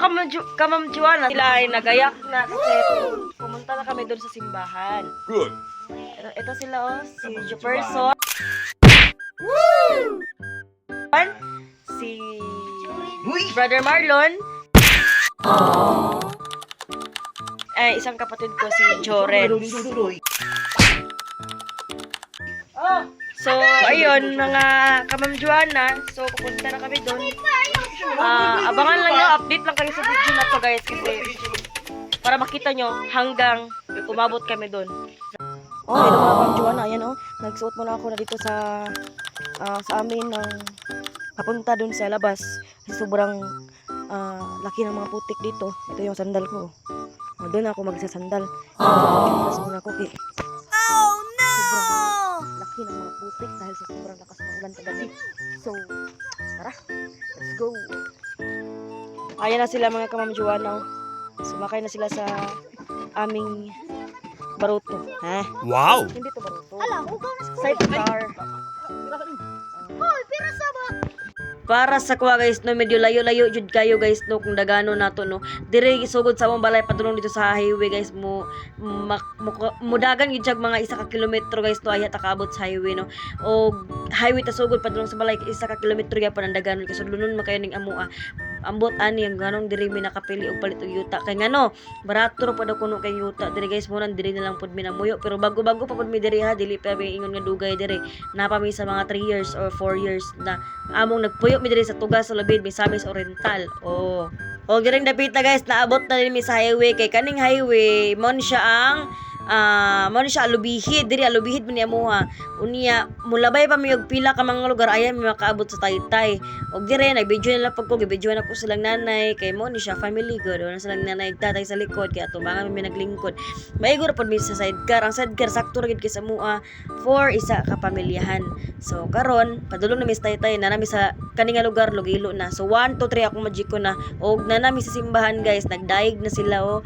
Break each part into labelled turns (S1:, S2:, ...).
S1: Kamam Juana, sila ay nagayak na kasi pumunta na kami doon sa simbahan.
S2: Good.
S1: Ito sila oh, si Jefferson, si Brother Marlon, isang kapatid ko si Joren. So, ayun, mga Kamam Juana, so pupunta na kami doon. Abangan lang nyo, update lang kayo sa video na to guys kasi para makita nyo hanggang umabot kami doon. Oh, hello mga Kamam Juana, ayan oh, nagsuot muna ako na dito sa amin ng papunta doon sa labas. Kasi sobrang laki ng mga putik dito. Ito yung sandal ko. Doon ako magsasandal. Tapos muna ako kay sobrang laki ng mga putik dahil sa sobrang lakas ng ulan kagabi. So, tara, let's go. Ayan na sila mga Kamam Juana. Sumakay na sila sa aming baruto. Ha?
S2: Wow!
S1: Hindi to baruto.
S3: Alam, ugaw na sa
S1: Sidecar.
S3: Hoy, pero sa ba?
S1: Para sa kuha guys no, medyo layo-layo jud kayo guys no, kung dagano nato no. Dire gisugod sa among balay padulong dito sa highway guys mudagan gyud jag mga 1 ka kilometro guys to ayat akaabot sa highway no. O highway ta sugod padulong sa balay 1 ka kilometro gyapon ang daganon kasi lunon makayo ning amua. Ambot ani ang ganong diri mi nakapili og palit og yuta kay ngano barato ra pa daw kuno kay yuta diri guys mo nan diri na lang pud mi namuyo pero bago-bago pa pud mi diri ha dili pa mi ingon nga dugay diri napa mi sa mga 3 years or 4 years na among nagpuyo mi diri sa Tugas sa Labid Misamis Oriental. Oh giring dapita guys naabot na din mi sa highway kay kaning highway mon siya ang alubihid diri alubihid man ni amuha unya mulabay pa mi og pila ka mga lugar ayan mi makaabot sa Taytay og dire nag-video na lang pag ko gi-video na ko silang nanay kay mo ni siya family good wala silang nanay tatay sa likod kay ato mga mi naglingkod maigor pod mi sa sidecar ang sidecar sakto ra gid kay sa mua for isa ka pamilyahan. So karon padulong na mi sa Taytay na nami sa kaning nga lugar Lugilo na so 1 2 3 ako magiko na og na nami sa simbahan guys nagdaig na sila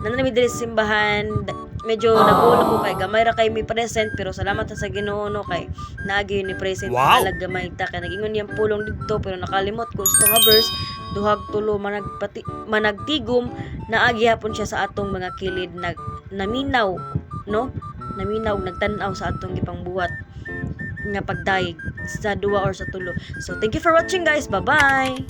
S1: nanami diri sa simbahan medyo nagulo ko kay gamay ra kay mi present pero salamat sa Ginoo no kay naagi ni present alag gamay ta kay nagingon niyang pulong didto pero nakalimot ko gusto nga verse duhag tulo managtigom naagi hapon siya sa atong mga kilid naminaw no naminaw nagtan-aw sa atong gipangbuhat nga pagdaig sa 2 or sa 3. So thank you for watching guys, bye bye.